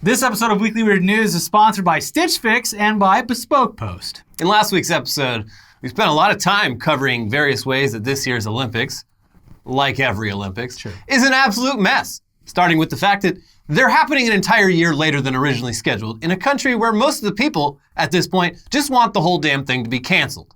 This episode of Weekly Weird News is sponsored by Stitch Fix and by Bespoke Post. In last week's episode, we spent a lot of time covering various ways that this year's Olympics, like every Olympics, is an absolute mess. Starting with the fact that they're happening an entire year later than originally scheduled in a country where most of the people, at this point, just want the whole damn thing to be canceled.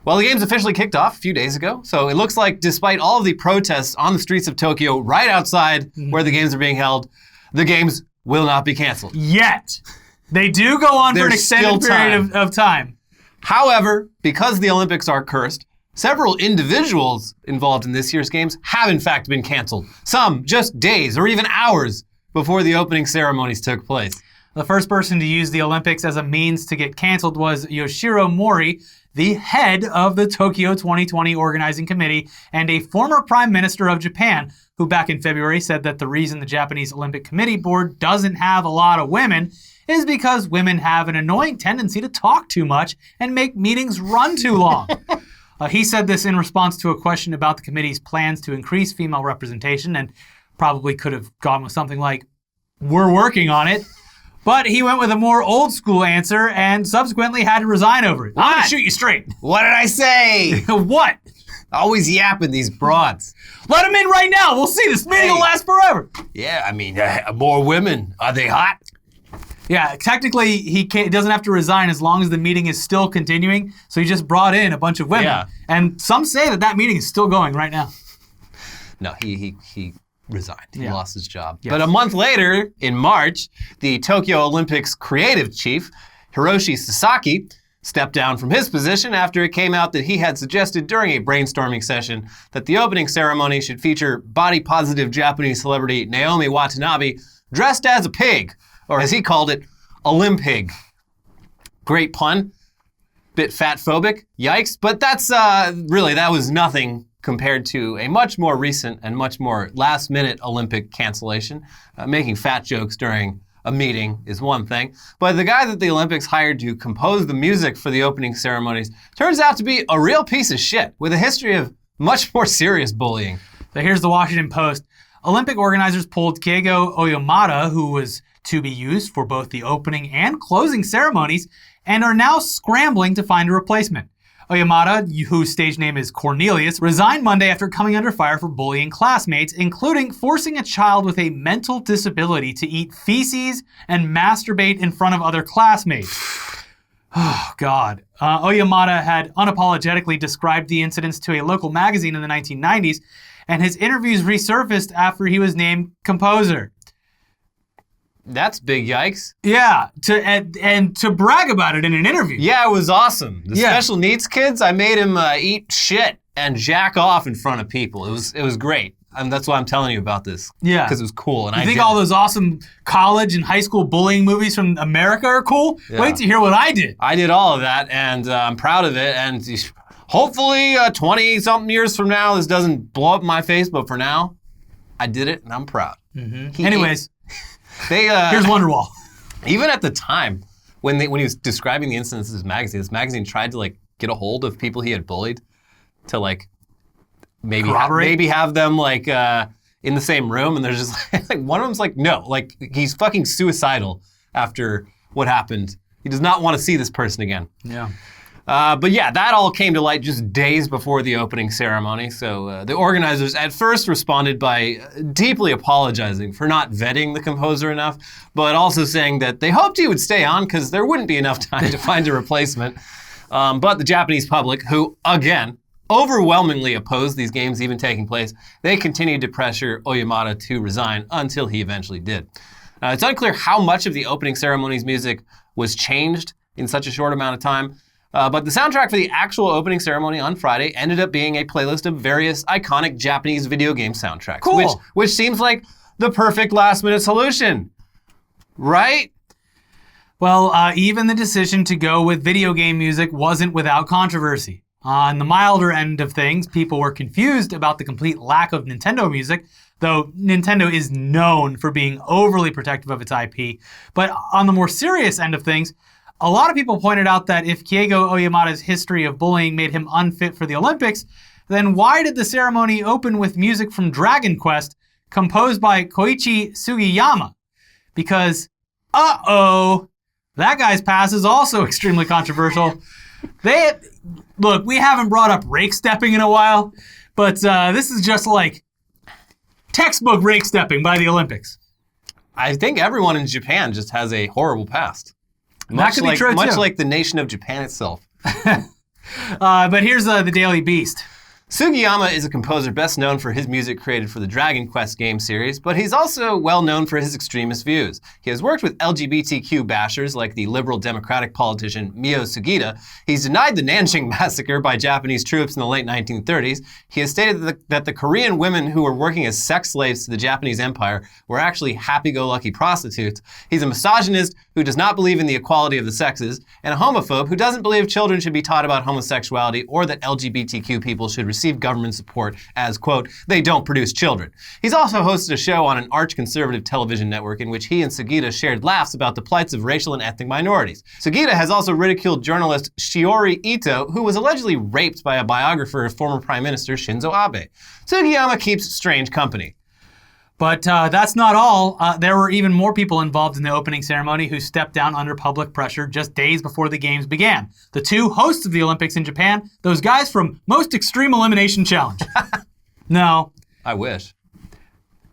Well, the games officially kicked off a few days ago, so it looks like despite all of the protests on the streets of Tokyo right outside where the games are being held, the games will not be canceled. Yet. They do go on for an extended period of time. However, because the Olympics are cursed, several individuals involved in this year's games have in fact been canceled. Some just days or even hours before the opening ceremonies took place. The first person to use the Olympics as a means to get canceled was Yoshiro Mori, the head of the Tokyo 2020 Organizing Committee and a former Prime Minister of Japan, who back in February said that the reason the Japanese Olympic Committee Board doesn't have a lot of women is because women have an annoying tendency to talk too much and make meetings run too long. He said this in response to a question about the committee's plans to increase female representation, and probably could have gone with something like, "We're working on it." But he went with a more old school answer and subsequently had to resign over it. I'm gonna shoot you straight. What did I say? What? Always yapping, these broads. Let him in right now. We'll see. This meeting will last forever. Yeah, I mean, more women. Are they hot? Yeah, technically he doesn't have to resign as long as the meeting is still continuing. So he just brought in a bunch of women. Yeah. And some say that meeting is still going right now. No, he resigned. He lost his job. Yes. But a month later, in March, the Tokyo Olympics creative chief, Hiroshi Sasaki, stepped down from his position after it came out that he had suggested during a brainstorming session that the opening ceremony should feature body-positive Japanese celebrity Naomi Watanabe dressed as a pig, or as he called it, Olympig. Great pun. Bit fat-phobic. Yikes. But that's really, that was nothing compared to a much more recent and much more last-minute Olympic cancellation. Making fat jokes during a meeting is one thing, but the guy that the Olympics hired to compose the music for the opening ceremonies turns out to be a real piece of shit with a history of much more serious bullying. So here's the Washington Post. Olympic organizers pulled Keigo Oyamada, who was to be used for both the opening and closing ceremonies, and are now scrambling to find a replacement. Oyamada, whose stage name is Cornelius, resigned Monday after coming under fire for bullying classmates, including forcing a child with a mental disability to eat feces and masturbate in front of other classmates. Oh, God. Oyamada had unapologetically described the incidents to a local magazine in the 1990s, and his interviews resurfaced after he was named composer. That's big yikes. Yeah, to brag about it in an interview. Yeah, it was awesome. The special needs kids, I made him eat shit and jack off in front of people. It was great. And that's why I'm telling you about this. Yeah. Because it was cool. And you think all those awesome college and high school bullying movies from America are cool? Yeah. Wait to hear what I did. I did all of that, and I'm proud of it. And hopefully 20-something years from now, this doesn't blow up in my face. But for now, I did it, and I'm proud. Mm-hmm. Anyways. Here's Wonderwall. Even at the time, when he was describing the incidents in this magazine tried to get a hold of people he had bullied to maybe have them in the same room, and there's just one of them's no, he's fucking suicidal after what happened. He does not want to see this person again. Yeah. But yeah, that all came to light just days before the opening ceremony. So the organizers at first responded by deeply apologizing for not vetting the composer enough, but also saying that they hoped he would stay on because there wouldn't be enough time to find a replacement. But the Japanese public, who, again, overwhelmingly opposed these games even taking place, they continued to pressure Oyamada to resign until he eventually did. It's unclear how much of the opening ceremony's music was changed in such a short amount of time. But the soundtrack for the actual opening ceremony on Friday ended up being a playlist of various iconic Japanese video game soundtracks. Cool. Which seems like the perfect last-minute solution, right? Well, even the decision to go with video game music wasn't without controversy. On the milder end of things, people were confused about the complete lack of Nintendo music, though Nintendo is known for being overly protective of its IP. But on the more serious end of things, a lot of people pointed out that if Keigo Oyamada's history of bullying made him unfit for the Olympics, then why did the ceremony open with music from Dragon Quest composed by Koichi Sugiyama? because, that guy's pass is also extremely controversial. Look, we haven't brought up rake stepping in a while, but this is just like textbook rake stepping by the Olympics. I think everyone in Japan just has a horrible past. That could be true, much too. like the nation of Japan itself. But here's the Daily Beast. Sugiyama is a composer best known for his music created for the Dragon Quest game series, but he's also well known for his extremist views. He has worked with LGBTQ bashers like the liberal democratic politician Mio Sugita. He's denied the Nanjing massacre by Japanese troops in the late 1930s. He has stated that the Korean women who were working as sex slaves to the Japanese Empire were actually happy-go-lucky prostitutes. He's a misogynist who does not believe in the equality of the sexes, and a homophobe who doesn't believe children should be taught about homosexuality or that LGBTQ people should receive government support as, quote, they don't produce children. He's also hosted a show on an arch-conservative television network in which he and Sugita shared laughs about the plights of racial and ethnic minorities. Sugita has also ridiculed journalist Shiori Ito, who was allegedly raped by a biographer of former Prime Minister Shinzo Abe. Sugiyama keeps strange company. But that's not all. There were even more people involved in the opening ceremony who stepped down under public pressure just days before the games began. The two hosts of the Olympics in Japan, those guys from Most Extreme Elimination Challenge. No. I wish.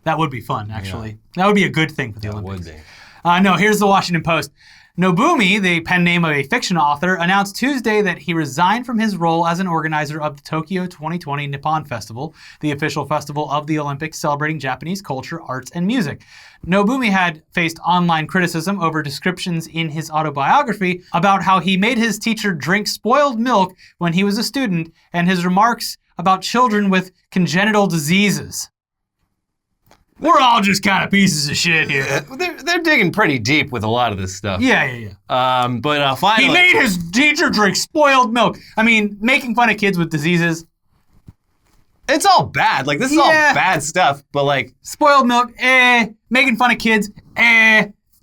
That would be fun, actually. Yeah. That would be a good thing for the Olympics. Would be. No, here's the Washington Post. Nobumi, the pen name of a fiction author, announced Tuesday that he resigned from his role as an organizer of the Tokyo 2020 Nippon Festival, the official festival of the Olympics celebrating Japanese culture, arts, and music. Nobumi had faced online criticism over descriptions in his autobiography about how he made his teacher drink spoiled milk when he was a student and his remarks about children with congenital diseases. We're all just kind of pieces of shit here. They're digging pretty deep with a lot of this stuff. Yeah. But finally... He made his teacher drink spoiled milk. I mean, making fun of kids with diseases. It's all bad. Like, this is all bad stuff, but like... Spoiled milk, Making fun of kids,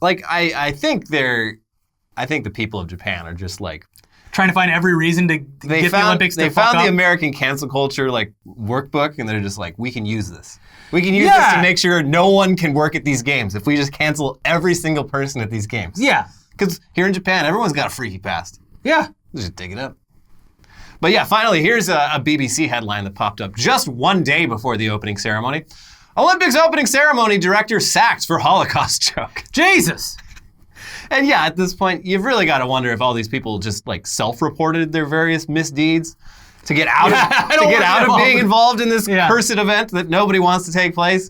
Like, I think the people of Japan are just like... trying to find every reason to get the Olympics to fuck up. They found the American cancel culture, like, workbook, and they're just like, we can use this. We can use this to make sure no one can work at these games if we just cancel every single person at these games. Yeah. Because here in Japan, everyone's got a freaky past. Yeah. Just dig it up. But yeah, finally, here's a BBC headline that popped up just one day before the opening ceremony. Olympics opening ceremony director sacked for Holocaust joke. Jesus. And yeah, at this point, you've really got to wonder if all these people just like self-reported their various misdeeds to get out of being involved in this cursed event that nobody wants to take place.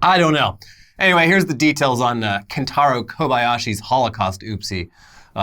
I don't know. Anyway, here's the details on Kentaro Kobayashi's Holocaust oopsie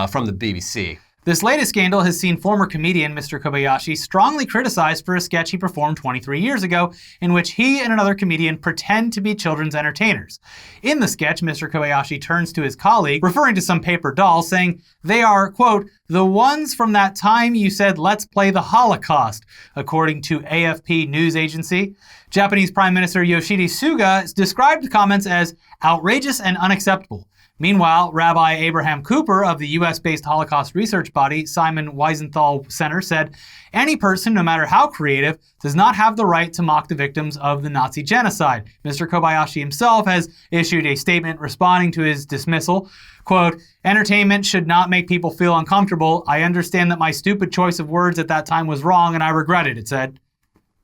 from the BBC. This latest scandal has seen former comedian Mr. Kobayashi strongly criticized for a sketch he performed 23 years ago in which he and another comedian pretend to be children's entertainers. In the sketch, Mr. Kobayashi turns to his colleague, referring to some paper dolls, saying they are, quote, the ones from that time you said let's play the Holocaust, according to AFP news agency. Japanese Prime Minister Yoshihide Suga described the comments as outrageous and unacceptable. Meanwhile, Rabbi Abraham Cooper of the US-based Holocaust research body Simon Wiesenthal Center said, any person, no matter how creative, does not have the right to mock the victims of the Nazi genocide. Mr. Kobayashi himself has issued a statement responding to his dismissal. Quote, entertainment should not make people feel uncomfortable. I understand that my stupid choice of words at that time was wrong and I regret it said.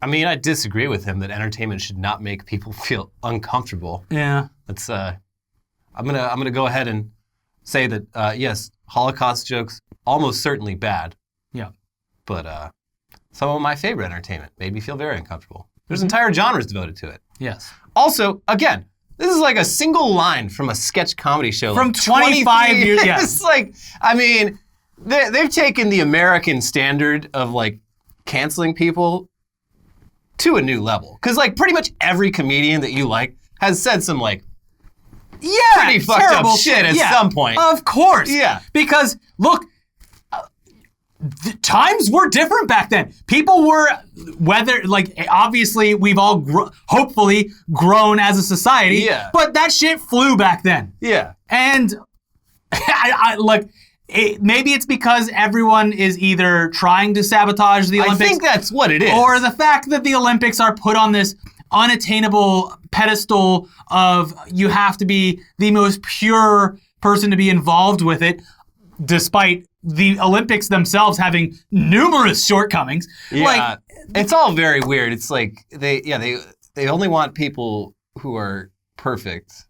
I mean, I disagree with him that entertainment should not make people feel uncomfortable. Yeah. That's, I'm gonna go ahead and say that yes, Holocaust jokes almost certainly bad. Yeah. But some of my favorite entertainment made me feel very uncomfortable. There's entire genres devoted to it. Yes. Also, again, this is like a single line from a sketch comedy show from like 25 years. Yes. It's like, I mean, they've taken the American standard of like canceling people to a new level. Because like pretty much every comedian that you like has said some like pretty fucked up shit at some point. Of course. Yeah. Because, look, times were different back then. People were, obviously we've all hopefully grown as a society. Yeah. But that shit flew back then. Yeah. And maybe it's because everyone is either trying to sabotage the Olympics. I think that's what it is. Or the fact that the Olympics are put on this unattainable pedestal of you have to be the most pure person to be involved with it, despite the Olympics themselves having numerous shortcomings. Yeah, it's all very weird. It's like they only want people who are perfect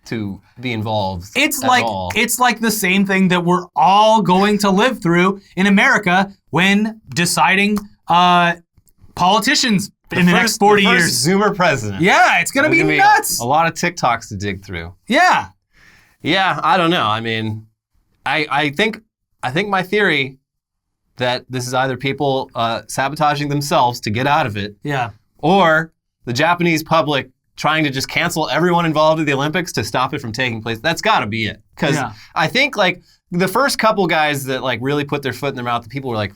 to be involved. It's like the same thing that we're all going to live through in America when deciding politicians in the next 40 years. Zoomer president. Yeah, it's gonna be nuts. A lot of TikToks to dig through. Yeah. Yeah, I don't know. I mean, I think my theory that this is either people sabotaging themselves to get out of it, or the Japanese public trying to just cancel everyone involved in the Olympics to stop it from taking place. That's got to be it. Because I think like the first couple guys that like really put their foot in their mouth, the people were like,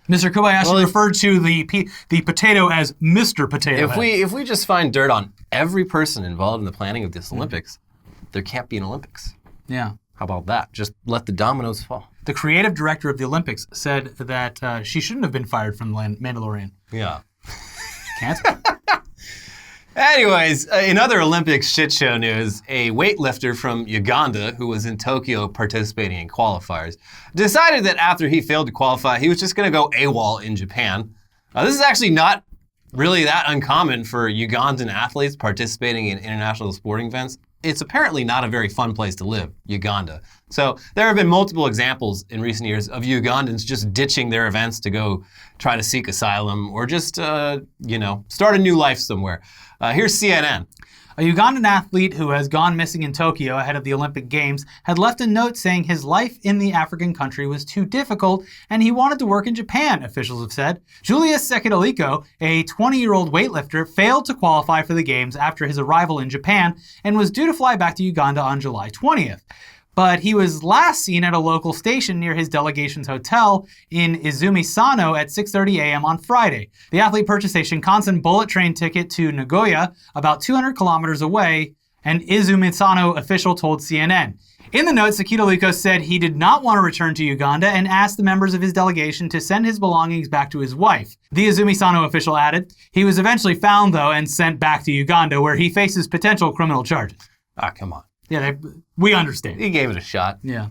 Mr. Kobayashi referred to the potato as Mr. Potato Head. If we just find dirt on every person involved in the planning of this Olympics, there can't be an Olympics. Yeah. How about that? Just let the dominoes fall. The creative director of the Olympics said that she shouldn't have been fired from Mandalorian. Yeah. Can't. Anyways, in other Olympics shit show news, a weightlifter from Uganda who was in Tokyo participating in qualifiers decided that after he failed to qualify, he was just going to go AWOL in Japan. This is actually not really that uncommon for Ugandan athletes participating in international sporting events. It's apparently not a very fun place to live, Uganda. So there have been multiple examples in recent years of Ugandans just ditching their events to go try to seek asylum or just, start a new life somewhere. Here's CNN. A Ugandan athlete who has gone missing in Tokyo ahead of the Olympic Games had left a note saying his life in the African country was too difficult and he wanted to work in Japan, officials have said. Julius Sekidaliko, a 20-year-old weightlifter, failed to qualify for the Games after his arrival in Japan and was due to fly back to Uganda on July 20th. But he was last seen at a local station near his delegation's hotel in Izumi-Sano at 6:30 a.m. on Friday. The athlete purchased a Shinkansen bullet train ticket to Nagoya, about 200 kilometers away, an Izumi-Sano official told CNN. In the note, Sekidaliko said he did not want to return to Uganda and asked the members of his delegation to send his belongings back to his wife. The Izumi-Sano official added, he was eventually found, though, and sent back to Uganda, where he faces potential criminal charges. Ah, come on. Yeah, we understand. He gave it a shot. Yeah.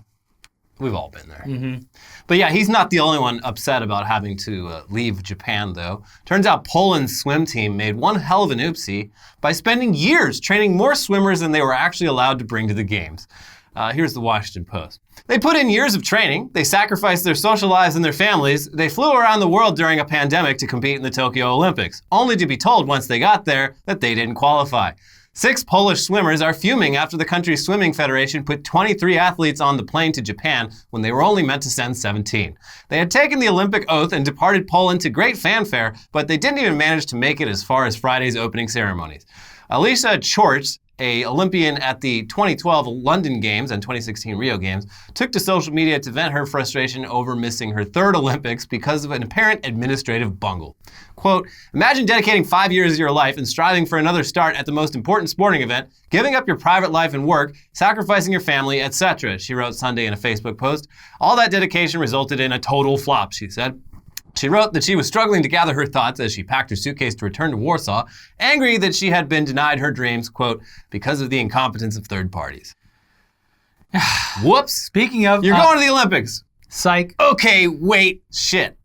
We've all been there. Mm-hmm. But yeah, he's not the only one upset about having to leave Japan, though. Turns out Poland's swim team made one hell of an oopsie by spending years training more swimmers than they were actually allowed to bring to the Games. Here's the Washington Post. They put in years of training, they sacrificed their social lives and their families, they flew around the world during a pandemic to compete in the Tokyo Olympics, only to be told once they got there that they didn't qualify. 6 Polish swimmers are fuming after the country's swimming federation put 23 athletes on the plane to Japan when they were only meant to send 17. They had taken the Olympic oath and departed Poland to great fanfare, but they didn't even manage to make it as far as Friday's opening ceremonies. Alicia Chorch, an Olympian at the 2012 London Games and 2016 Rio Games, took to social media to vent her frustration over missing her third Olympics because of an apparent administrative bungle. Quote, imagine dedicating 5 years of your life and striving for another start at the most important sporting event, giving up your private life and work, sacrificing your family, etc., she wrote Sunday in a Facebook post. All that dedication resulted in a total flop, she said. She wrote that she was struggling to gather her thoughts as she packed her suitcase to return to Warsaw, angry that she had been denied her dreams, quote, because of the incompetence of third parties. Whoops. Speaking of... You're going to the Olympics. Psych. Okay, wait, shit.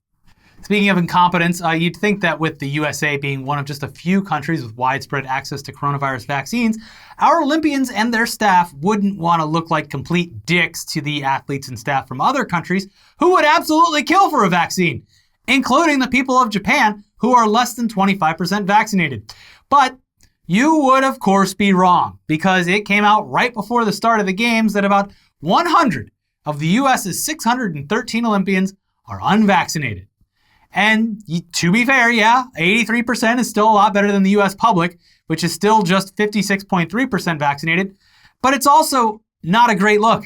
Speaking of incompetence, you'd think that with the USA being one of just a few countries with widespread access to coronavirus vaccines, our Olympians and their staff wouldn't want to look like complete dicks to the athletes and staff from other countries who would absolutely kill for a vaccine, including the people of Japan, who are less than 25% vaccinated. But you would, of course, be wrong, because it came out right before the start of the Games that about 100 of the U.S.'s 613 Olympians are unvaccinated. And to be fair, 83% is still a lot better than the U.S. public, which is still just 56.3% vaccinated. But it's also not a great look.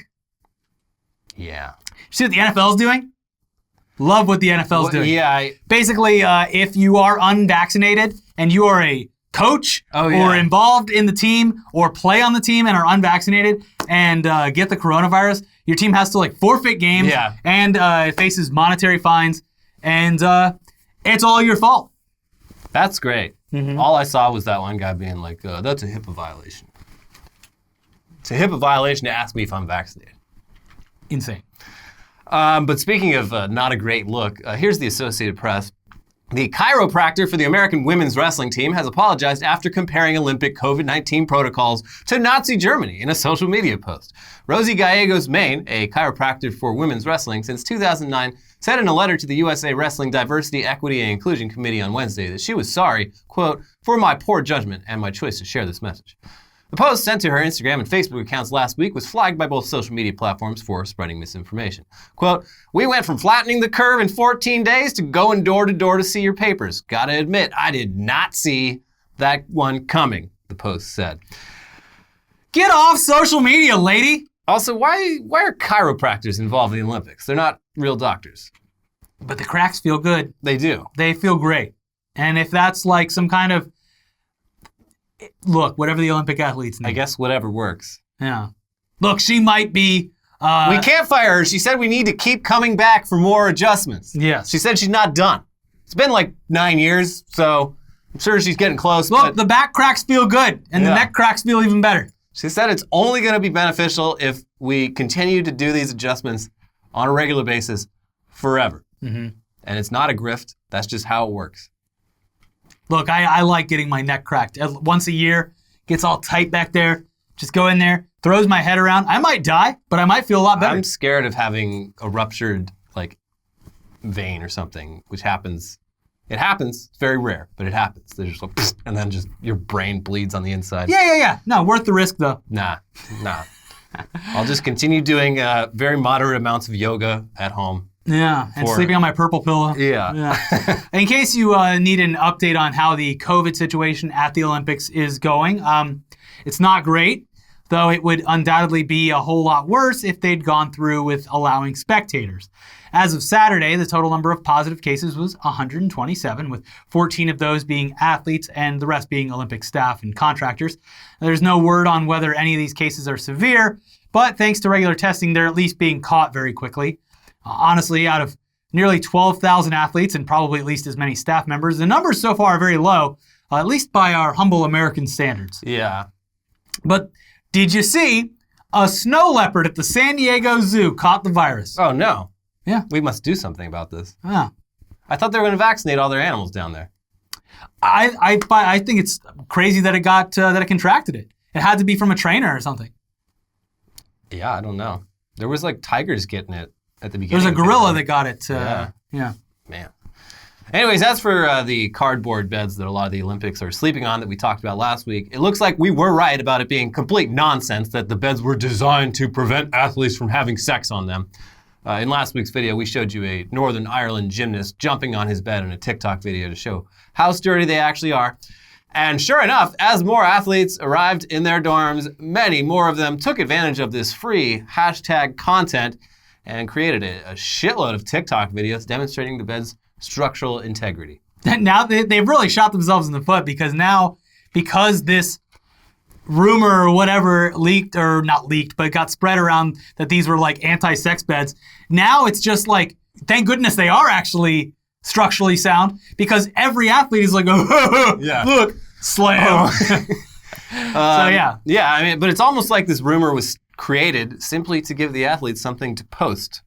Yeah. See what the NFL's doing? Love what the NFL's doing. Yeah. Basically, if you are unvaccinated and you are a coach or involved in the team or play on the team and are unvaccinated and get the coronavirus, your team has to forfeit games and faces monetary fines, and it's all your fault. That's great. All I saw was that one guy being like, that's a HIPAA violation. It's a HIPAA violation to ask me if I'm vaccinated. Insane. But speaking of not a great look, here's the Associated Press. The chiropractor for the American women's wrestling team has apologized after comparing Olympic COVID-19 protocols to Nazi Germany in a social media post. Rosie Gallegos Main, a chiropractor for women's wrestling since 2009, said in a letter to the USA Wrestling Diversity, Equity, and Inclusion Committee on Wednesday that she was sorry, quote, for my poor judgment and my choice to share this message. The post sent to her Instagram and Facebook accounts last week was flagged by both social media platforms for spreading misinformation. Quote, we went from flattening the curve in 14 days to going door to door to see your papers. Gotta admit, I did not see that one coming, the post said. Get off social media, lady! Also, why are chiropractors involved in the Olympics? They're not real doctors. But the cracks feel good. They do. They feel great. And if that's like some kind of, look, whatever the Olympic athletes need. I guess whatever works. Yeah. Look, she might be... we can't fire her. She said we need to keep coming back for more adjustments. Yes. She said she's not done. It's been like 9 years, so I'm sure she's getting close. Look, the back cracks feel good, and the neck cracks feel even better. She said it's only going to be beneficial if we continue to do these adjustments on a regular basis forever. And it's not a grift. That's just how it works. Look, I like getting my neck cracked. Once a year, gets all tight back there. Just go in there, throws my head around. I might die, but I might feel a lot better. I'm scared of having a ruptured like vein or something, which happens. It happens. It's very rare, but it happens. There's just like, psst, and then just your brain bleeds on the inside. Yeah. No, worth the risk though. Nah. I'll just continue doing very moderate amounts of yoga at home. Yeah, and sleeping on my purple pillow. Yeah. In case you need an update on how the COVID situation at the Olympics is going, it's not great, though it would undoubtedly be a whole lot worse if they'd gone through with allowing spectators. As of Saturday, the total number of positive cases was 127, with 14 of those being athletes and the rest being Olympic staff and contractors. There's no word on whether any of these cases are severe, but thanks to regular testing, they're at least being caught very quickly. Honestly, out of nearly 12,000 athletes and probably at least as many staff members, the numbers so far are very low, at least by our humble American standards. Yeah. But did you see a snow leopard at the San Diego Zoo caught the virus? Oh, no. Yeah. We must do something about this. Yeah. I thought they were going to vaccinate all their animals down there. I think it's crazy that it contracted it. It had to be from a trainer or something. Yeah, I don't know. There was like tigers getting it at the beginning. There's a gorilla that got it. Yeah. Man. Anyways, that's for the cardboard beds that a lot of the Olympics are sleeping on that we talked about last week. It looks like we were right about it being complete nonsense that the beds were designed to prevent athletes from having sex on them. In last week's video, we showed you a Northern Ireland gymnast jumping on his bed in a TikTok video to show how sturdy they actually are. And sure enough, as more athletes arrived in their dorms, many more of them took advantage of this free hashtag content and created a shitload of TikTok videos demonstrating the bed's structural integrity. Now they've really shot themselves in the foot because this rumor or whatever leaked, or not leaked, but it got spread around that these were like anti-sex beds. Now it's just like, thank goodness they are actually structurally sound, because every athlete is like, oh, yeah. Look, slam. Yeah, I mean, but it's almost like this rumor was created simply to give the athletes something to post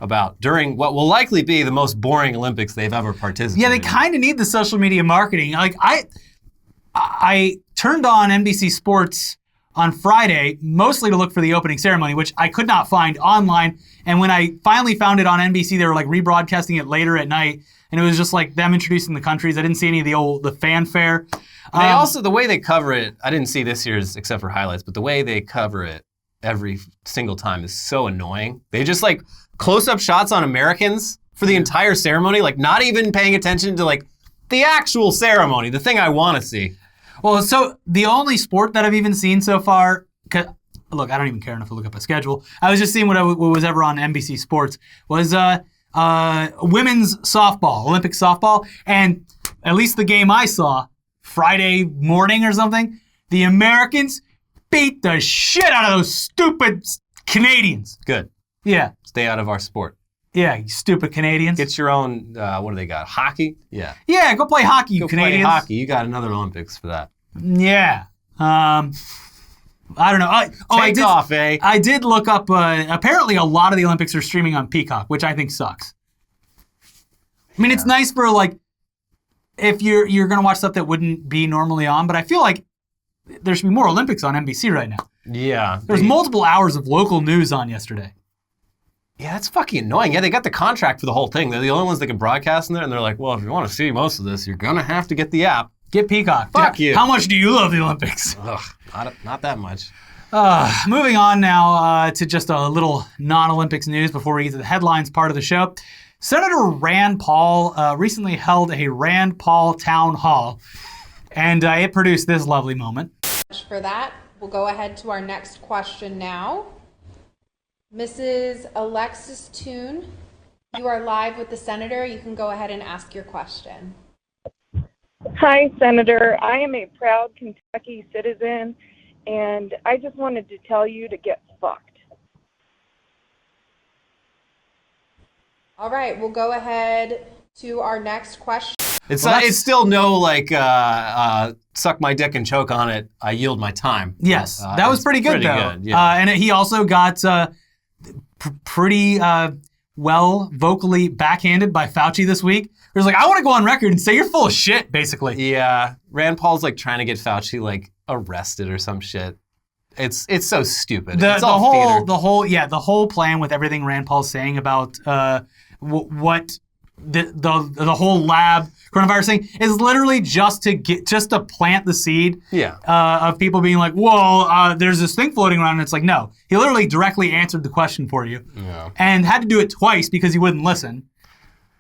about during what will likely be the most boring Olympics they've ever participated in. Yeah, they kind of need the social media marketing. Like I turned on NBC Sports on Friday, mostly to look for the opening ceremony, which I could not find online. And when I finally found it on NBC, they were like rebroadcasting it later at night. And it was just like them introducing the countries. I didn't see any of the fanfare. They also, the way they cover it, I didn't see this year's except for highlights, but the way they cover it every single time is so annoying. They just like close-up shots on Americans for the entire ceremony, like not even paying attention to like the actual ceremony, the thing I want to see. Well, so the only sport that I've even seen so far, look, I don't even care enough to look up a schedule. I was just seeing what was ever on NBC Sports, was women's softball, Olympic softball. And at least the game I saw, Friday morning or something, the Americans beat the shit out of those stupid Canadians. Good. Yeah. Stay out of our sport. Yeah, you stupid Canadians. Get your own, what do they got? Hockey? Yeah. Yeah, go play hockey, you Go Canadians. play hockey. You got another Olympics for that. Yeah. I don't know. Take off, eh? I did look up, apparently a lot of the Olympics are streaming on Peacock, which I think sucks. I mean, it's nice for, like, if you're going to watch stuff that wouldn't be normally on, but I feel like there should be more Olympics on NBC right now. Yeah. There's multiple hours of local news on yesterday. Yeah, that's fucking annoying. Yeah, they got the contract for the whole thing. They're the only ones that can broadcast in there, and they're like, well, if you want to see most of this, you're going to have to get the app. Get Peacock. Fuck you. How much do you love the Olympics? Ugh, not that much. Moving on now to just a little non-Olympics news before we get to the headlines part of the show. Senator Rand Paul recently held a Rand Paul town hall, and it produced this lovely moment. For that, we'll go ahead to our next question now. Mrs. Alexis Toon, you are live with the senator. You can go ahead and ask your question. Hi, Senator. I am a proud Kentucky citizen, and I just wanted to tell you to get fucked. All right, we'll go ahead to our next question. It's still no, like, suck my dick and choke on it, I yield my time. Yes, that was pretty good, though. Good, yeah. And he also got pretty well vocally backhanded by Fauci this week. He was like, I want to go on record and say you're full of shit, basically. Yeah, Rand Paul's like trying to get Fauci like arrested or some shit. It's so stupid. It's all theater. The whole plan with everything Rand Paul's saying about what the whole lab coronavirus thing is literally just to plant the seed of people being like, well, there's this thing floating around, and it's like, no. He literally directly answered the question for you and had to do it twice because he wouldn't listen.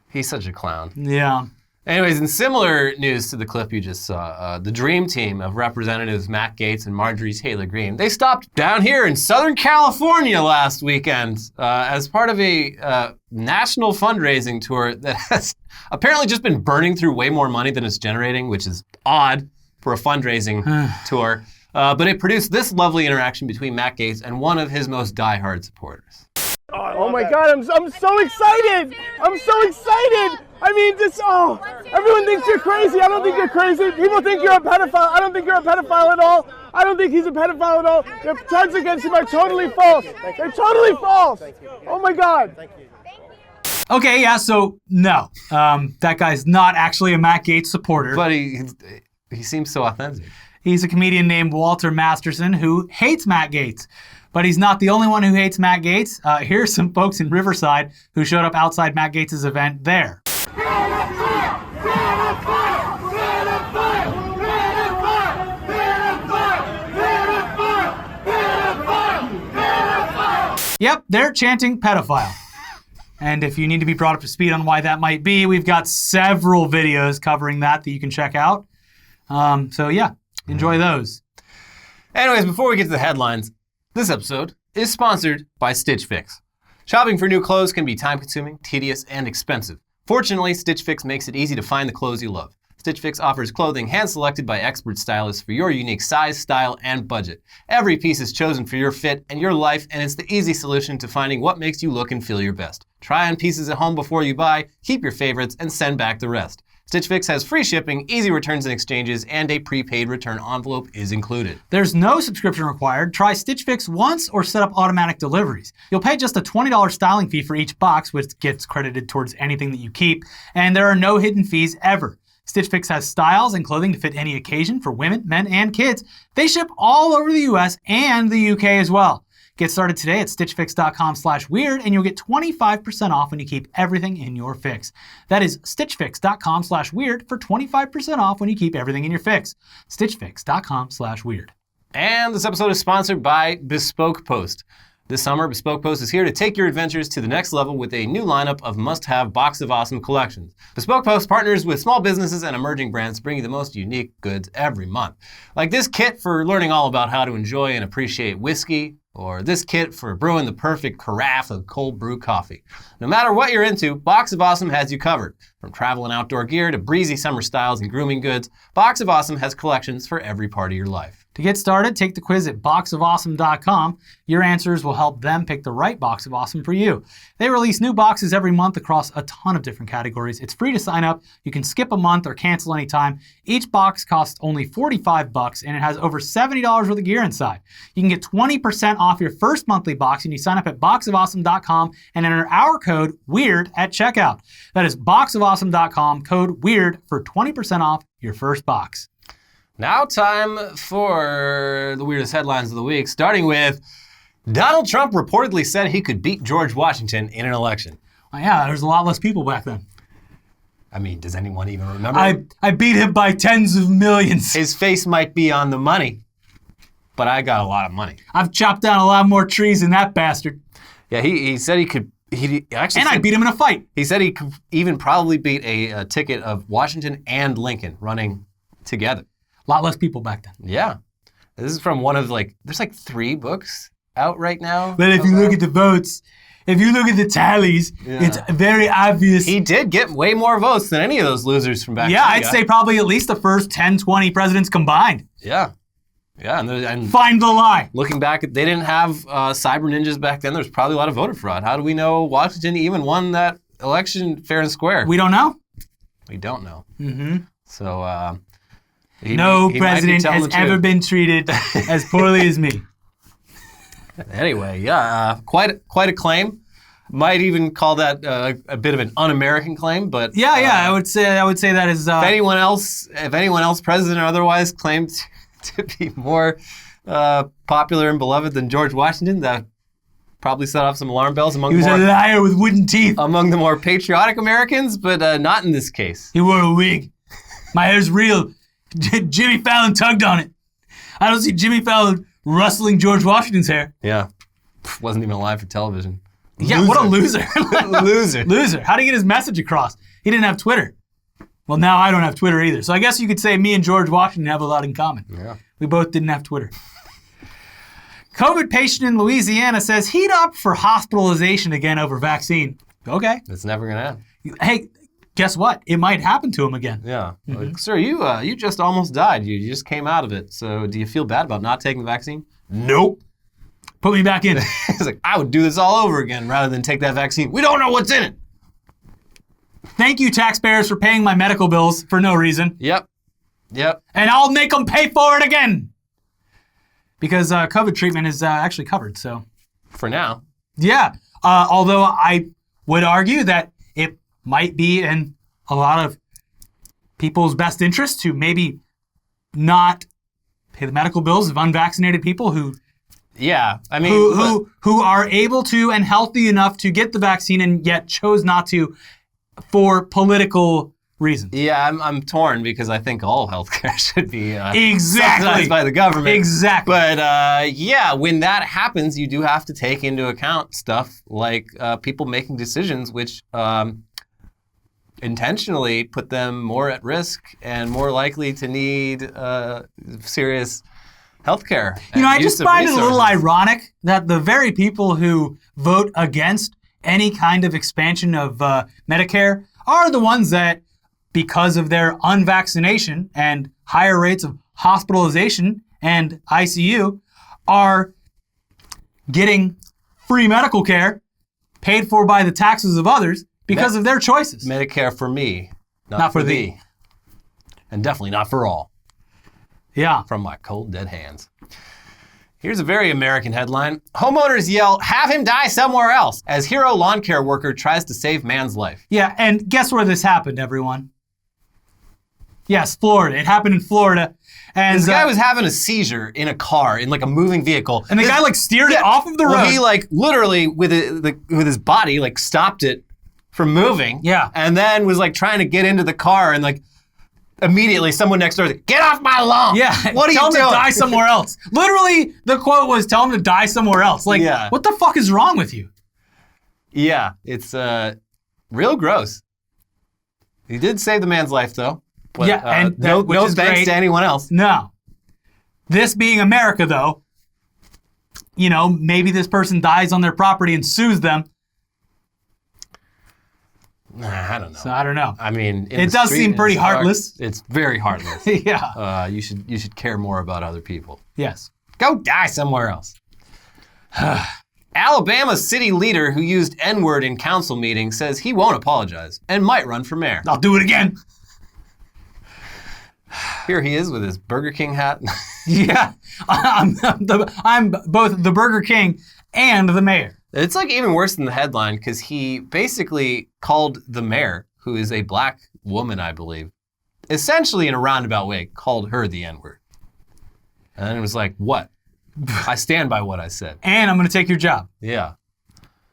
He's such a clown. Yeah. Anyways, in similar news to the clip you just saw, the dream team of Representatives Matt Gaetz and Marjorie Taylor Greene, they stopped down here in Southern California last weekend as part of a national fundraising tour that has apparently just been burning through way more money than it's generating, which is odd for a fundraising tour. But it produced this lovely interaction between Matt Gaetz and one of his most diehard supporters. Oh my God, I'm so excited! I'm so excited! I mean, everyone thinks you're crazy. I don't think you're crazy. People think you're a pedophile. I don't think you're a pedophile at all. I don't think he's a pedophile at all. The charges against him are totally false. They're totally false. Oh my God. Okay, yeah, so no. That guy's not actually a Matt Gaetz supporter. But he seems so authentic. He's a comedian named Walter Masterson who hates Matt Gaetz. But he's not the only one who hates Matt Gaetz. Here's some folks in Riverside who showed up outside Matt Gaetz's event there. Yep, they're chanting pedophile. And if you need to be brought up to speed on why that might be, we've got several videos covering that you can check out. So yeah, enjoy those. Anyways, before we get to the headlines, this episode is sponsored by Stitch Fix. Shopping for new clothes can be time-consuming, tedious, and expensive. Fortunately, Stitch Fix makes it easy to find the clothes you love. Stitch Fix offers clothing hand-selected by expert stylists for your unique size, style, and budget. Every piece is chosen for your fit and your life, and it's the easy solution to finding what makes you look and feel your best. Try on pieces at home before you buy, keep your favorites, and send back the rest. Stitch Fix has free shipping, easy returns and exchanges, and a prepaid return envelope is included. There's no subscription required. Try Stitch Fix once or set up automatic deliveries. You'll pay just a $20 styling fee for each box, which gets credited towards anything that you keep, and there are no hidden fees ever. Stitch Fix has styles and clothing to fit any occasion for women, men, and kids. They ship all over the US and the UK as well. Get started today at stitchfix.com/weird and you'll get 25% off when you keep everything in your fix. That is stitchfix.com/weird for 25% off when you keep everything in your fix. stitchfix.com/weird. And this episode is sponsored by Bespoke Post. This summer, Bespoke Post is here to take your adventures to the next level with a new lineup of must-have Box of Awesome collections. Bespoke Post partners with small businesses and emerging brands to bring you the most unique goods every month. Like this kit for learning all about how to enjoy and appreciate whiskey, or this kit for brewing the perfect carafe of cold brew coffee. No matter what you're into, Box of Awesome has you covered. From travel and outdoor gear to breezy summer styles and grooming goods, Box of Awesome has collections for every part of your life. To get started, take the quiz at boxofawesome.com. Your answers will help them pick the right box of awesome for you. They release new boxes every month across a ton of different categories. It's free to sign up. You can skip a month or cancel anytime. Each box costs only $45 and it has over $70 worth of gear inside. You can get 20% off your first monthly box when you sign up at boxofawesome.com and enter our code WEIRD at checkout. That is boxofawesome.com, code WEIRD for 20% off your first box. Now time for the weirdest headlines of the week, starting with Donald Trump reportedly said he could beat George Washington in an election. Well, yeah, there's a lot less people back then. I mean, does anyone even remember? I beat him by tens of millions. His face might be on the money, but I got a lot of money. I've chopped down a lot more trees than that bastard. Yeah, he said he could. He actually and I beat him in a fight. He said he could even probably beat a ticket of Washington and Lincoln running together. A lot less people back then. Yeah. This is from one of there's 3 books out right now. But if you look at the votes, if you look at the tallies, it's very obvious. He did get way more votes than any of those losers from back then. Yeah, I'd say probably at least the first 10, 20 presidents combined. Yeah. Yeah, and find the lie. Looking back, they didn't have cyber ninjas back then. There's probably a lot of voter fraud. How do we know Washington even won that election fair and square? We don't know. We don't know. Mm-hmm. So, no president has ever been treated as poorly as me. Anyway, yeah, quite a claim. Might even call that a bit of an un-American claim, but I would say that is. If anyone else, president or otherwise, claimed to be more popular and beloved than George Washington, that probably set off some alarm bells among. He was a liar with wooden teeth. Among the more patriotic Americans, but not in this case. He wore a wig. My hair's real. Jimmy Fallon tugged on it. I don't see Jimmy Fallon rustling George Washington's hair. Yeah. Wasn't even alive for television. Yeah, loser. What a loser. Loser. How'd he get his message across? He didn't have Twitter. Well, now I don't have Twitter either. So I guess you could say me and George Washington have a lot in common. Yeah. We both didn't have Twitter. COVID patient in Louisiana says he'd opt for hospitalization again over vaccine. Okay. It's never going to happen. Hey, guess what? It might happen to him again. Yeah. Mm-hmm. Like, sir, you just almost died. You just came out of it. So do you feel bad about not taking the vaccine? Nope. Put me back in. He's like, I would do this all over again rather than take that vaccine. We don't know what's in it. Thank you, taxpayers, for paying my medical bills for no reason. Yep. And I'll make them pay for it again. Because COVID treatment is actually covered, so. For now. Yeah. Although I would argue that it might be in a lot of people's best interest to maybe not pay the medical bills of unvaccinated people who who are able to and healthy enough to get the vaccine and yet chose not to for political reasons. Yeah, I'm torn because I think all healthcare should be subsidized by the government. Exactly. But when that happens, you do have to take into account stuff like people making decisions which intentionally put them more at risk and more likely to need serious healthcare. I just find it a little ironic that the very people who vote against any kind of expansion of Medicare are the ones that, because of their unvaccination and higher rates of hospitalization and ICU, are getting free medical care paid for by the taxes of others because of their choices. Medicare for me, not for thee. And definitely not for all. Yeah. From my cold, dead hands. Here's a very American headline. Homeowners yell, "Have him die somewhere else," as hero lawn care worker tries to save man's life. Yeah, and guess where this happened, everyone? Yes, Florida. It happened in Florida. And this guy was having a seizure in a car, in like a moving vehicle. And the guy steered it off of the road. Well, he literally with his body stopped it from moving. Yeah. And then was trying to get into the car and immediately someone next door was like, "Get off my lawn!" Yeah. What are you doing? Tell him to die somewhere else. Literally, the quote was, "Tell him to die somewhere else." What the fuck is wrong with you? Yeah, it's real gross. He did save the man's life though. But, and no thanks to anyone else. No. This being America, though, maybe this person dies on their property and sues them. I don't know. So I don't know. I mean, It does seem pretty heartless. It's very heartless. Yeah. You should care more about other people. Yes. Go die somewhere else. Alabama city leader who used N-word in council meeting says he won't apologize and might run for mayor. I'll do it again. Here he is with his Burger King hat. Yeah. I'm both the Burger King and the mayor. It's like even worse than the headline because he basically called the mayor, who is a black woman, I believe, essentially in a roundabout way, called her the N-word. And then it was like, what? I stand by what I said. And I'm going to take your job. Yeah.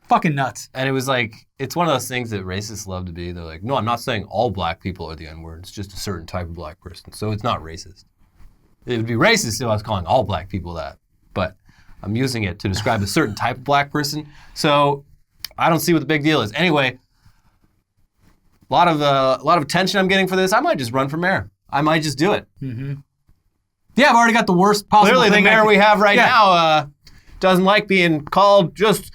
Fucking nuts. And it was like, it's one of those things that racists love to be. They're like, no, I'm not saying all black people are the N-word. It's just a certain type of black person. So it's not racist. It would be racist if I was calling all black people that. But I'm using it to describe a certain type of black person. So I don't see what the big deal is. Anyway, a lot of attention I'm getting for this. I might just run for mayor. I might just do it. Mm-hmm. Yeah, I've already got the worst possible Clearly, the thing mayor we have right now doesn't like being called just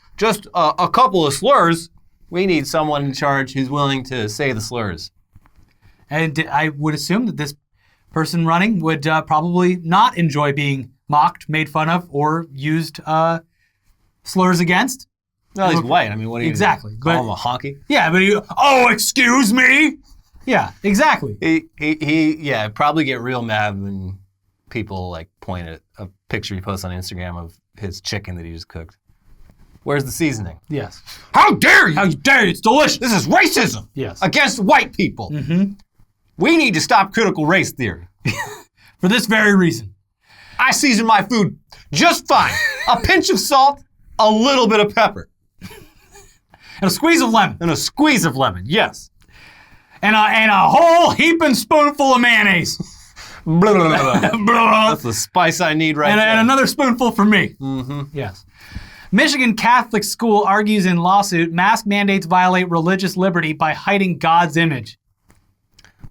a couple of slurs. We need someone in charge who's willing to say the slurs. And I would assume that this person running would probably not enjoy being mocked, made fun of, or used slurs against. Well, he's white. I mean, what do you exactly? call him a honky? Yeah, but excuse me. Yeah, exactly. He probably get real mad when people like point at a picture he posts on Instagram of his chicken that he just cooked. Where's the seasoning? Yes. How dare you? How dare you? It's delicious. This is racism. Yes. Against white people. Mm-hmm. We need to stop critical race theory. For this very reason. I season my food just fine. A pinch of salt, a little bit of pepper. And a squeeze of lemon. And a squeeze of lemon, yes. And a whole heaping spoonful of mayonnaise. Blah, blah, blah, blah. That's the spice I need right now. And another spoonful for me. Mm-hmm. Yes. Michigan Catholic school argues in lawsuit mask mandates violate religious liberty by hiding God's image.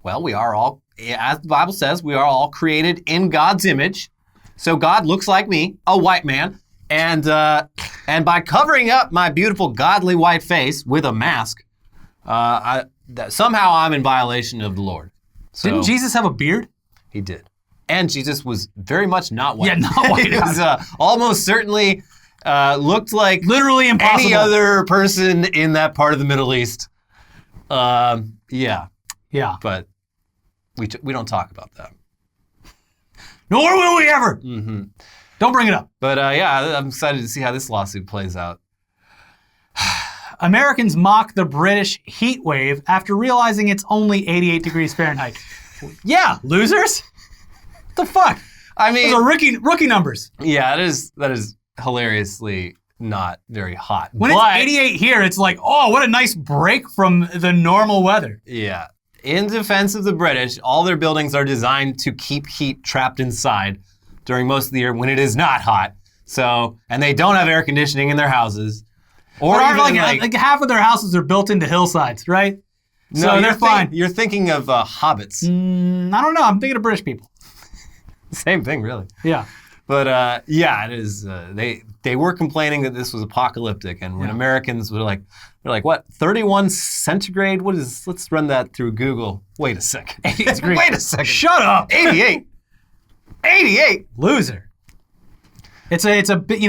Well, we are all, as the Bible says, we are all created in God's image. So God looks like me, a white man, and by covering up my beautiful godly white face with a mask, somehow I'm in violation of the Lord. So, Didn't Jesus have a beard? He did. And Jesus was very much not white. Yeah, not white. He was almost certainly looked like literally impossible. Any other person in that part of the Middle East. Yeah. Yeah. But we don't talk about that. Nor will we ever. Mm-hmm. Don't bring it up. But yeah, I'm excited to see how this lawsuit plays out. Americans mock the British heat wave after realizing it's only 88 degrees Fahrenheit. Yeah, losers. What the fuck? I mean, those are rookie numbers. Yeah, that is hilariously not very hot. When it's 88 here, it's like, oh, what a nice break from the normal weather. Yeah. In defense of the British, all their buildings are designed to keep heat trapped inside during most of the year when it is not hot. So, and they don't have air conditioning in their houses. Or even like half of their houses are built into hillsides, right? No, so they're fine. You're thinking of hobbits. I don't know. I'm thinking of British people. Same thing, really. Yeah. But yeah, it is. They were complaining that this was apocalyptic, and when Americans were like, they're like, what? 31 centigrade? What is? Let's run that through Google. Wait a second. Wait a second. Shut up. 88. 88. Loser. It's a bit,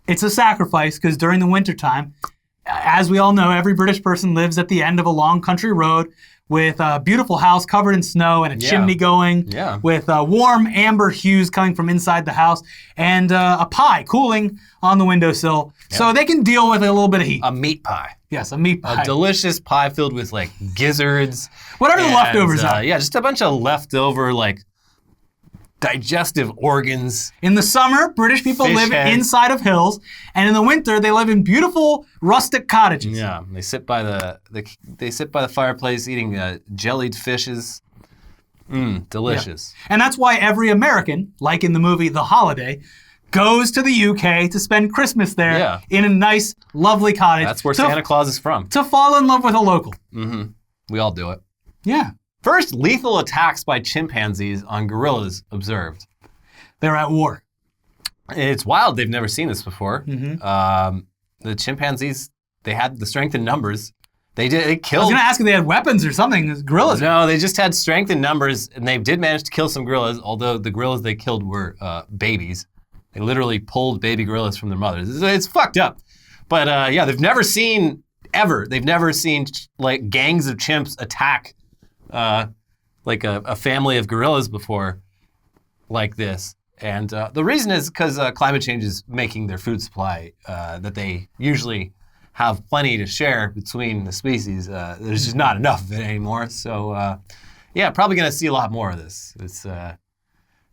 it's a sacrifice because during the wintertime, as we all know, every British person lives at the end of a long country road with a beautiful house covered in snow and a chimney going, with warm amber hues coming from inside the house, and a pie cooling on the windowsill, so they can deal with a little bit of heat. A meat pie. Yes, a meat pie. A delicious pie filled with like gizzards. Whatever the leftovers are. Yeah, just a bunch of leftover like digestive organs. In the summer, British people live inside of hills, and in the winter, they live in beautiful rustic cottages. Yeah, they sit by the fireplace eating jellied fishes. Delicious. Yeah. And that's why every American, like in the movie The Holiday, goes to the UK to spend Christmas there in a nice, lovely cottage. That's where Santa Claus is from. To fall in love with a local. Mm-hmm. We all do it. Yeah. First lethal attacks by chimpanzees on gorillas observed. They're at war. It's wild. They've never seen this before. Mm-hmm. The chimpanzees, they had the strength in numbers, They did. They I was killed. going to ask if they had weapons or something. Gorillas. No, they just had strength in numbers, and they did manage to kill some gorillas, although the gorillas they killed were babies. They literally pulled baby gorillas from their mothers. It's fucked up. But yeah, they've never seen like gangs of chimps attack like a family of gorillas before like this. And the reason is because climate change is making their food supply that they usually have plenty to share between the species. There's just not enough of it anymore. So yeah, probably going to see a lot more of this. It's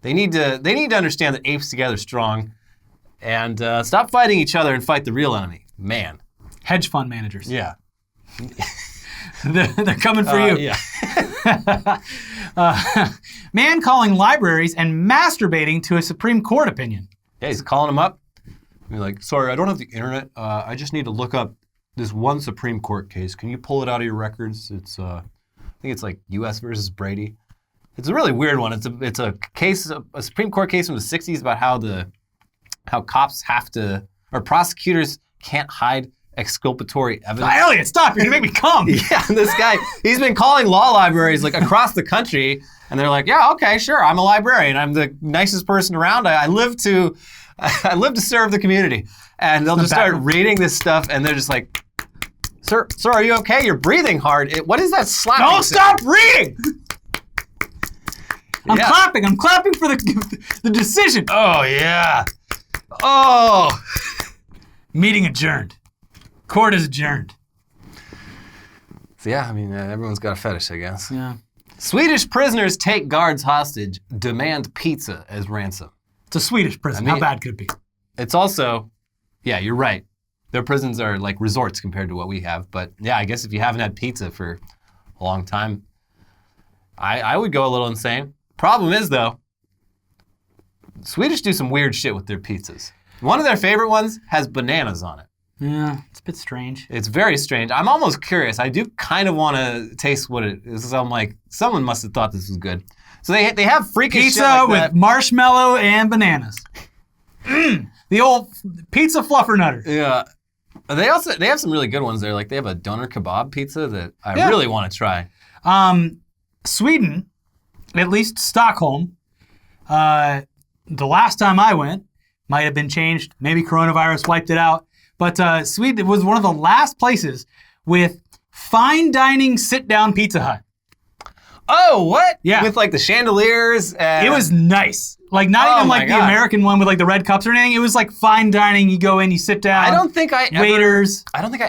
they need to understand that apes together strong, and stop fighting each other and fight the real enemy, man. Hedge fund managers. Yeah. They're coming for you. Yeah. Man calling libraries and masturbating to a Supreme Court opinion. Yeah, he's calling them up. Be like, sorry, I don't have the internet. I just need to look up this one Supreme Court case. Can you pull it out of your records? It's I think it's like U.S. versus Brady. It's a really weird one. It's a case, a Supreme Court case from the '60s about how cops have to, or prosecutors can't hide exculpatory evidence. Elliot, stop! You're gonna make me come. Yeah, this guy, he's been calling law libraries like across the country, and they're like, yeah, okay, sure, I'm a librarian. I'm the nicest person around. I live to serve the community. And they'll just start reading this stuff, and they're just like, sir, are you okay? You're breathing hard. What is that slapping? Don't stop reading! I'm clapping. I'm clapping for the decision. Oh, yeah. Oh. Meeting adjourned. Court is adjourned. So yeah, I mean, everyone's got a fetish, I guess. Yeah. Swedish prisoners take guards hostage, demand pizza as ransom. It's a Swedish prison. How bad could it be? It's also, yeah, you're right. Their prisons are like resorts compared to what we have. But yeah, I guess if you haven't had pizza for a long time, I would go a little insane. Problem is, though, Swedish do some weird shit with their pizzas. One of their favorite ones has bananas on it. Yeah, it's a bit strange. It's very strange. I'm almost curious. I do kind of want to taste what it is. So I'm like, someone must have thought this was good. So they have freakish pizza shit like with that. marshmallow and bananas. The old pizza fluffer nutter. Yeah. They have some really good ones there. Like they have a doner kebab pizza that I really want to try. Sweden, at least Stockholm, the last time I went, might have been changed. Maybe coronavirus wiped it out. But Sweden was one of the last places with fine dining sit-down Pizza Hut. Oh, what? Yeah. With like the chandeliers. It was nice. Like not even like the American one with like the red cups or anything. It was like fine dining. You go in, you sit down. I don't think I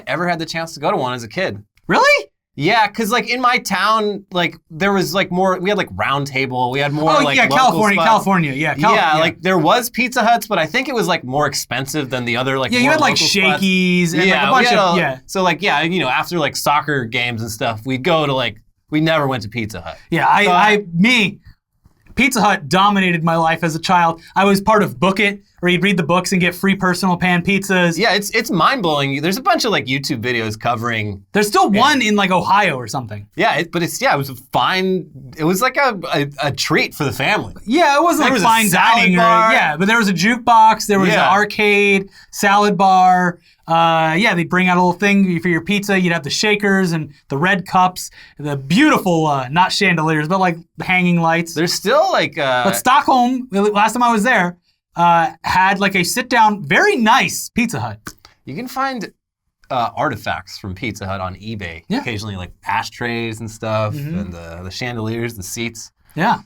ever had the chance to go to one as a kid. Really? Yeah, because like in my town, like there was like more, we had like Round Table, we had more like local California. Yeah, like there was Pizza Huts, but I think it was like more expensive than the other like you had like Shakey's and like a bunch of, So like, yeah, you know, after like soccer games and stuff, we'd go to like, we never went to Pizza Hut. Yeah, Pizza Hut dominated my life as a child. I was part of Book It, where you'd read the books and get free personal pan pizzas. Yeah, it's mind-blowing. There's a bunch of like YouTube videos covering. There's still one in like Ohio or something. Yeah, it was a fine, it was like a treat for the family. Yeah, it wasn't like fine dining. But there was a jukebox, there was an arcade, salad bar. They'd bring out a little thing for your pizza. You'd have the shakers and the red cups, the beautiful, not chandeliers, but like hanging lights. There's still like... But Stockholm, last time I was there, had like a sit-down, very nice Pizza Hut. You can find artifacts from Pizza Hut on eBay. Yeah. Occasionally like ashtrays and stuff, and the chandeliers, the seats. Yeah.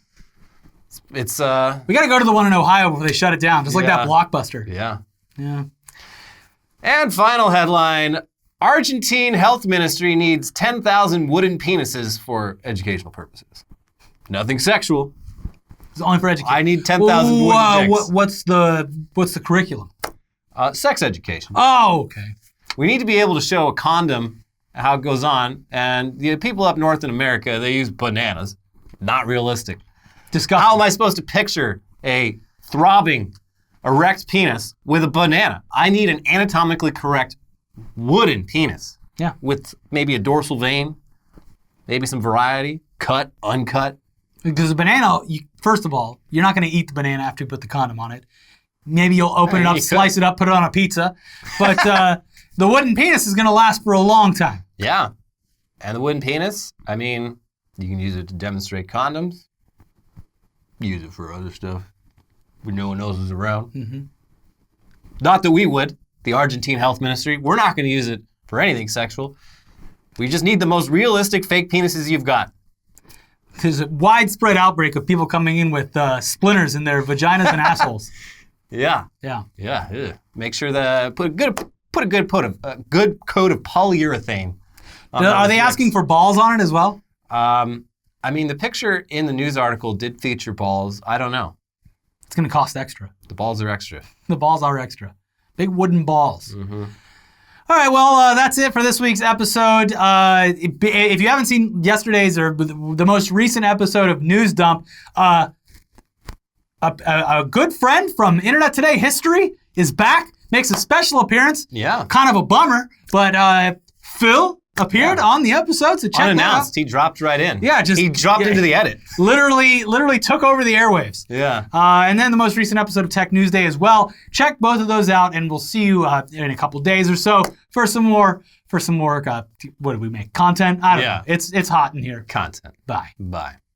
It's... We got to go to the one in Ohio before they shut it down, just like that Blockbuster. Yeah. Yeah. And final headline, Argentine health ministry needs 10,000 wooden penises for educational purposes. Nothing sexual. It's only for education. I need 10,000 wooden dicks. What's the curriculum? Sex education. Oh, okay. We need to be able to show a condom, how it goes on, and the people up north in America, they use bananas. Not realistic. Disgusting. How am I supposed to picture a throbbing, erect penis with a banana? I need an anatomically correct wooden penis. Yeah. With maybe a dorsal vein, maybe some variety, cut, uncut. Because a banana, first of all, you're not going to eat the banana after you put the condom on it. Maybe you'll open it up, slice it up, put it on a pizza. But the wooden penis is going to last for a long time. Yeah. And the wooden penis, I mean, you can use it to demonstrate condoms. Use it for other stuff when no one else is around. Mm-hmm. Not that we would. The Argentine Health Ministry, we're not going to use it for anything sexual. We just need the most realistic fake penises you've got. There's a widespread outbreak of people coming in with splinters in their vaginas and assholes. Yeah. Yeah. Yeah. Ugh. Make sure that put a good coat of polyurethane. Are they asking for balls on it as well? I mean, the picture in the news article did feature balls. I don't know. It's going to cost extra. The balls are extra. The balls are extra. Big wooden balls. Mm-hmm. All right, well, that's it for this week's episode. If you haven't seen yesterday's or the most recent episode of News Dump, a good friend from Internet Today history is back, makes a special appearance. Yeah. Kind of a bummer, but Phil appeared on the episode, so check that out. Unannounced, he dropped right in. Yeah, he dropped into the edit. Literally took over the airwaves. Yeah. And then the most recent episode of Tech News Day as well. Check both of those out, and we'll see you in a couple days or so for some more. What did we make? Content? I don't know. It's hot in here. Content. Bye. Bye.